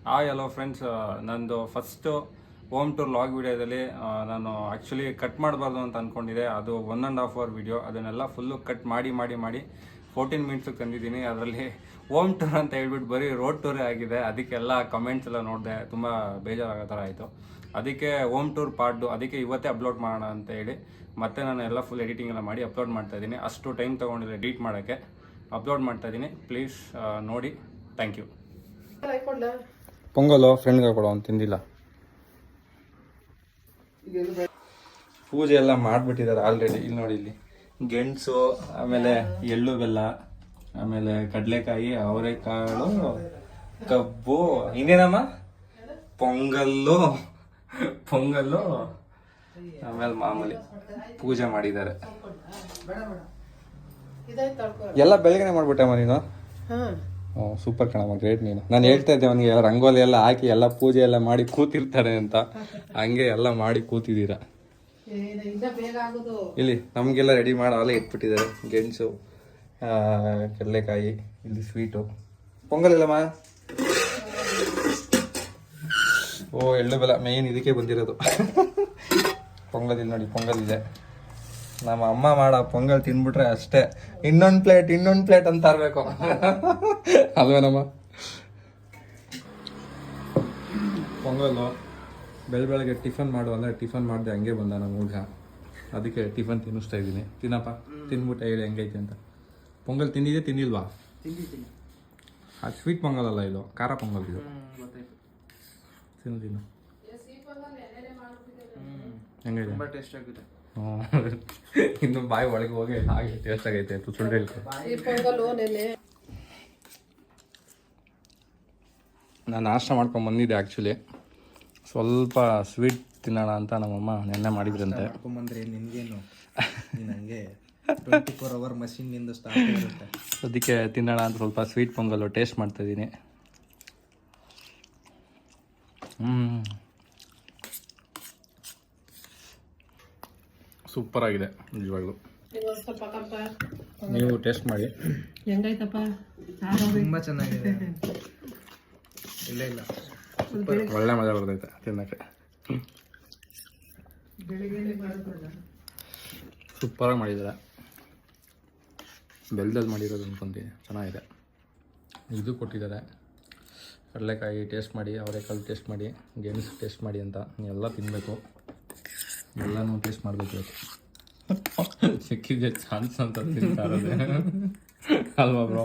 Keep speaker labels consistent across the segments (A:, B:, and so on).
A: Hi hello friends, ನಂದು first home tour log ವಿಡಿಯೋದಲ್ಲಿ ನಾನು ಆ್ಯಕ್ಚುಲಿ ಕಟ್ ಮಾಡಬಾರ್ದು ಅಂತ ಅಂದ್ಕೊಂಡಿದ್ದೆ. ಅದು 1.5 hour ವಿಡಿಯೋ, ಅದನ್ನೆಲ್ಲ ಫುಲ್ಲು ಕಟ್ ಮಾಡಿ 14 ಮಿನಿಟ್ಸಿಗೆ ತಂದಿದ್ದೀನಿ. ಅದರಲ್ಲಿ ಹೋಮ್ ಟೂರ್ ಅಂತ ಹೇಳ್ಬಿಟ್ಟು ಬರೀ ರೋಡ್ ಟೂರೇ ಆಗಿದೆ. ಅದಕ್ಕೆಲ್ಲ ಕಮೆಂಟ್ಸ್ ಎಲ್ಲ ನೋಡಿದೆ, ತುಂಬ ಬೇಜಾರಾಗೋ ಥರ ಆಯಿತು. ಅದಕ್ಕೆ ಹೋಮ್ ಟೂರ್ ಪಾರ್ಟು ಅದಕ್ಕೆ ಇವತ್ತೇ ಅಪ್ಲೋಡ್ ಮಾಡೋಣ ಅಂತ ಹೇಳಿ ಮತ್ತೆ ನಾನು ಎಲ್ಲ ಫುಲ್ ಎಡಿಟಿಂಗ್ ಎಲ್ಲ ಮಾಡಿ ಅಪ್ಲೋಡ್ ಮಾಡ್ತಾಯಿದ್ದೀನಿ. ಅಷ್ಟು ಟೈಮ್ ತೊಗೊಂಡಿಲ್ಲ ಎಡಿಟ್ ಮಾಡೋಕ್ಕೆ. ಅಪ್ಲೋಡ್ ಮಾಡ್ತಾಯಿದ್ದೀನಿ, ಪ್ಲೀಸ್ ನೋಡಿ. Thank you. ಪೊಂಗಲು ಫ್ರೆಂಡ್ಗೆ ಕೊಡೋ ಅವ್ನು ತಿಂದಿಲ್ಲ. ಪೂಜೆ ಎಲ್ಲ ಮಾಡಿಬಿಟ್ಟಿದ್ದಾರೆ ಆಲ್ರೆಡಿ. ಇಲ್ಲಿ ನೋಡಿ, ಇಲ್ಲಿ ಗೆಣಸು, ಆಮೇಲೆ ಎಳ್ಳು ಬೆಲ್ಲ, ಆಮೇಲೆ ಕಡಲೆಕಾಯಿ, ಅವರೆಕಾಳು, ಕಬ್ಬು, ಇನ್ನೇನಮ್ಮ ಪೊಂಗಲ್ಲು, ಆಮೇಲೆ ಮಾಮೂಲಿ ಪೂಜೆ ಮಾಡಿದ್ದಾರೆ. ಎಲ್ಲ ಬೆಳಗ್ಗೆ ಮಾಡ್ಬಿಟ್ಟಮ್ಮ ನೀನು. ಸೂಪರ್ ಕಣಮ್ಮ, ಗ್ರೇಟ್ ನೀನು. ನಾನು ಹೇಳ್ತಾ ಇದ್ದೆ ಅವನಿಗೆ ರಂಗೋಲಿ ಎಲ್ಲ ಹಾಕಿ ಎಲ್ಲ ಪೂಜೆ ಎಲ್ಲ ಮಾಡಿ ಕೂತಿರ್ತಾರೆ ಅಂತ, ಹಂಗೆ ಎಲ್ಲ ಮಾಡಿ ಕೂತಿದ್ದೀರಾ. ಇಲ್ಲಿ ನಮಗೆಲ್ಲ ರೆಡಿ ಮಾಡಿ ಅಲ್ಲೇ ಇಟ್ಬಿಟ್ಟಿದ್ದಾರೆ. ಗೆಣಸು, ಕಡಲೆಕಾಯಿ, ಇಲ್ಲಿ ಸ್ವೀಟು, ಪೊಂಗಲ್ ಇಲ್ಲಮ್ಮ. ಓ ಎಳ್ಳು ಬೆಲ್ಲ ಮೇಯ್ನ್ ಇದಕ್ಕೆ ಬಂದಿರೋದು. ಪೊಂಗಲ್ ಇಲ್ಲಿ ನೋಡಿ, ಪೊಂಗಲ್ ಇದೆ. ನಮ್ಮ ಅಮ್ಮ ಮಾಡೋ ಪೊಂಗಲ್ ತಿನ್ಬಿಟ್ರೆ ಅಷ್ಟೇ, ಇನ್ನೊಂದು ಪ್ಲೇಟ್ ಅಂತ ತರಬೇಕು ಅಲ್ವೇನಮ್ಮ. ಪೊಂಗಲ್ಲು ಬೆಳಗ್ಗೆ ಟಿಫನ್ ಮಾಡು ಅಂದರೆ ಟಿಫನ್ ಮಾಡಿದೆ, ಹಂಗೆ ಬಂದ ನಮ್ಮ ಹುಡುಗ. ಅದಕ್ಕೆ ಟಿಫನ್ ತಿನ್ನಿಸ್ತಾ ಇದ್ದೀನಿ. ತಿನ್ನಪ್ಪ, ತಿನ್ಬಿಟ್ಟು ಹೇಳಿ ಹೆಂಗೈತೆ ಅಂತ. ಪೊಂಗಲ್ ತಿನ್ನಿಲ್ವಾ? ಅದು ಸ್ವೀಟ್ ಪೊಂಗಲ್ ಅಲ್ಲ, ಇದು ಖಾರ ಪೊಂಗಲ್. ಇದು ತಿನ್ನು ಹೆಂಗೈತೆ? ತುಂಬ ಟೇಸ್ಟ್ ಆಗಿದೆ. ಇನ್ನು ಬಾಯಿ ಒಳಗೆ ಹೋಗಿ ಹಾಗೆ ಟೇಸ್ಟ್ ಆಗೈತೆ ಅಂತ ಸುಳ್ಳು ಹೇಳ್ಕೊ. ನಾನು ನಾಷ್ಟ ಮಾಡ್ಕೊಂಡು ಬಂದಿದ್ದೆ. ಆ್ಯಕ್ಚುಲಿ ಸ್ವಲ್ಪ ಸ್ವೀಟ್ ತಿನ್ನೋಣ ಅಂತ ನಮ್ಮಮ್ಮ ನೆನ್ನೆ ಮಾಡಿದ್ರಂತೆ. ನಿನಗೇನು ಹಂಗೆ 24 hour ಮಷೀನ್ನಿಂದ ಸ್ಟಾರ್ಟ್ ಇರುತ್ತೆ. ಅದಕ್ಕೆ ತಿನ್ನೋಣ ಅಂತ ಸ್ವಲ್ಪ ಸ್ವೀಟ್ ಪೊಂಗಲ್ಲು ಟೇಸ್ಟ್ ಮಾಡ್ತಾಯಿದ್ದೀನಿ. ಸೂಪರ್ ಆಗಿದೆ ನಿಜವಾಗ್ಲೂ. ನೀವು ಟೇಸ್ಟ್ ಮಾಡಿ.
B: ಹೆಂಗೈತಪ್ಪ?
C: ತುಂಬ ಚೆನ್ನಾಗಿದೆ. ಇಲ್ಲ
A: ಒಳ್ಳೆ ಮಜಾ ಬರ್ತೈತೆ ತಿನ್ನಕ್ಕೆ. ಸೂಪರಾಗಿ ಮಾಡಿದ್ದಾರೆ. ಬೆಲ್ಲದಲ್ಲಿ ಮಾಡಿರೋದು ಅನ್ಕೊಂತೀನಿ, ಚೆನ್ನಾಗಿದೆ. ಇದು ಕೊಟ್ಟಿದ್ದಾರೆ, ಕಡಲೆಕಾಯಿ ಟೇಸ್ಟ್ ಮಾಡಿ, ಅವರೆಕಾಳು ಟೇಸ್ಟ್ ಮಾಡಿ, ಗೆಣಸು ಟೇಸ್ಟ್ ಮಾಡಿ ಅಂತ. ಎಲ್ಲ ತಿನ್ನಬೇಕು, ಎಲ್ಲನೂ ಟೇಸ್ಟ್ ಮಾಡಬೇಕು. ಸಿಕ್ಕಿದೆ ಚಾನ್ಸ್ ಅಂತ ತಿಂತಾ ಇರೋದೆ ಅಲ್ವಾ ಬ್ರೋ?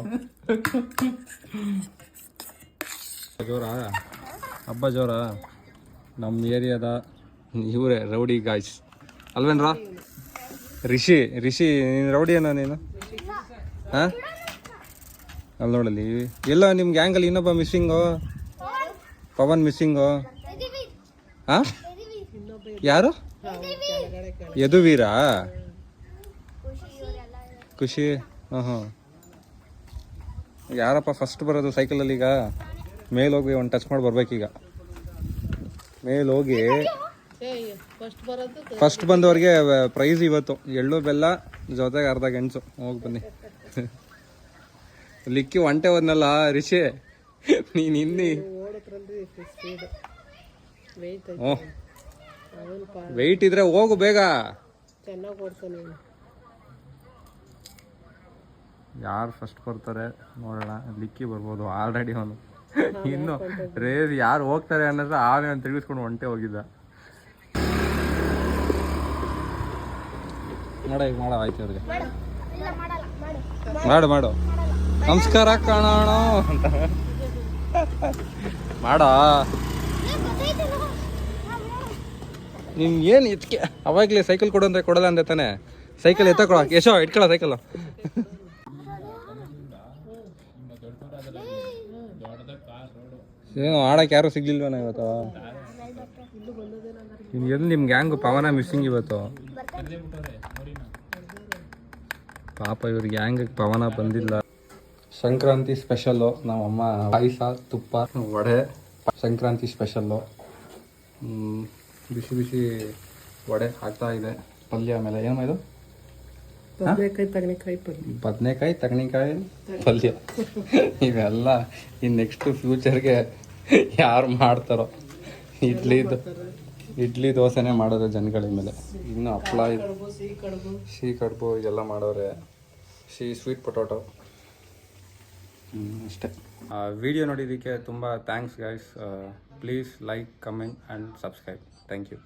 A: ಜೋರ ಹಬ್ಬ ಜೋರ. ನಮ್ಮ ಏರಿಯಾದ ಇವರೇ ರೌಡಿ ಗಾಯ್ಸ್ ಅಲ್ವೇನ್ರಾ? ರಿಷಿ ನೀನು ರೌಡಿ ಏನೋ ನೀನು? ಹಾಂ, ಅಲ್ಲಿ ನೋಡಲ್ಲಿ ಎಲ್ಲ ನಿಮ್ಮ ಗ್ಯಾಂಗಲ್ಲಿ ಇನ್ನೊಬ್ಬ ಮಿಸ್ಸಿಂಗು, ಪವನ್ ಮಿಸ್ಸಿಂಗು. ಹಾಂ, ಯಾರು? ಯದುವೀರ, ಖುಷಿ. ಹಾಂ, ಯಾರಪ್ಪ ಫಸ್ಟ್ ಬರೋದು ಸೈಕಲಲ್ಲಿ? ಈಗ ಮೇಲೋಗಿ ಒಂದು ಟಚ್ ಮಾಡಿ ಬರ್ಬೇಕೀಗ. ಮೇಲೋಗಿ ಫಸ್ಟ್ ಬಂದವ್ರಿಗೆ ಪ್ರೈಸ್ ಇವತ್ತು ಎಳ್ಳು ಬೆಲ್ಲ ಜೊತೆಗೆ ಅರ್ಧ ಗೆಣಸು. ಹೋಗಿ ಬನ್ನಿ. ಲಿಕ್ಕಿ ಒಂಟೆ ಹೋದ್ನಲ್ಲ ರಿಷಿ, ನೀನು ಇನ್ನಿ. ಹ್ಞೂ, ವೆಯ್ಟ್ ಇದ್ರೆ ಹೋಗು ಬೇಗ. ಯಾರು ಫಸ್ಟ್ ಬರ್ತಾರೆ ನೋಡೋಣ. ಲಿಕ್ಕಿ ಬರ್ಬೋದು ಆಲ್ರೆಡಿ. ಅವನು ಇನ್ನು ರೇಸ್ ಯಾರು ಹೋಗ್ತಾರೆ ಅನ್ನೋದು ಆನೆ ಅಂತ ತಿರುಗಿಸ್ಕೊಂಡು ಒಂಟೆ ಹೋಗಿದ್ದ. ಈಗ ಮಾಡೋ ಆಯ್ತು ಅವ್ರಿಗೆ. ಮಾಡು ನಮಸ್ಕಾರ ಕಾಣೋಣ ಅಂತ ಮಾಡೋ. ನೀನು ಏನು ಇದಕ್ಕೆ ಅವಾಗಲೇ ಸೈಕಲ್ ಕೊಡು ಅಂದರೆ ಕೊಡಲ್ಲ ಅಂದೆ ತಾನೆ? ಸೈಕಲ್ ಎತ್ತಕೊಳ ಯಶೋ, ಇಟ್ಕೊಳ್ಳೋ ಸೈಕಲ್. ಏನು ಆಡಕ್ಕೆ ಯಾರು ಸಿಗ್ಲಿಲ್ವೇನೋ ಇವತ್ತು? ಎಲ್ಲಿ ನಿಮ್ಮ ಗ್ಯಾಂಗು ಪವನ ಮಿಸ್ಸಿಂಗ್ ಇವತ್ತು. ಪಾಪ ಇವ್ರ ಗ್ಯಾಂಗ್ ಪವನ ಬಂದಿಲ್ಲ. ಸಂಕ್ರಾಂತಿ ಸ್ಪೆಷಲ್ಲು ನಮ್ಮಮ್ಮ ಪಾಯಸ, ತುಪ್ಪ, ವಡೆ. ಸಂಕ್ರಾಂತಿ ಸ್ಪೆಷಲ್ಲು ಬಿಸಿ ವಡೆ ಆಗ್ತಾ ಇದೆ. ಪಲ್ಯ ಆಮೇಲೆ ಏನು ಇದು? ಬದನೆಕಾಯಿ ತಗಣಿಕಾಯಿ ಪಲ್ಯ. ಇವೆಲ್ಲ ಇನ್ನು ನೆಕ್ಸ್ಟ್ ಫ್ಯೂಚರ್ಗೆ ಯಾರು ಮಾಡ್ತಾರೋ ಇಡ್ಲಿ ದೋಸೆನೇ ಮಾಡೋದು ಜನಗಳ ಮೇಲೆ. ಇನ್ನು ಹಪ್ಳ ಸಿಹಿ ಕಡುಬು ಇದೆಲ್ಲ ಮಾಡೋರೆ. ಸ್ವೀಟ್ ಪೊಟಾಟೊ ಅಷ್ಟೇ. ವಿಡಿಯೋ ನೋಡಿದ್ದಕ್ಕೆ ತುಂಬ thanks guys. Please like, comment and subscribe. Thank you.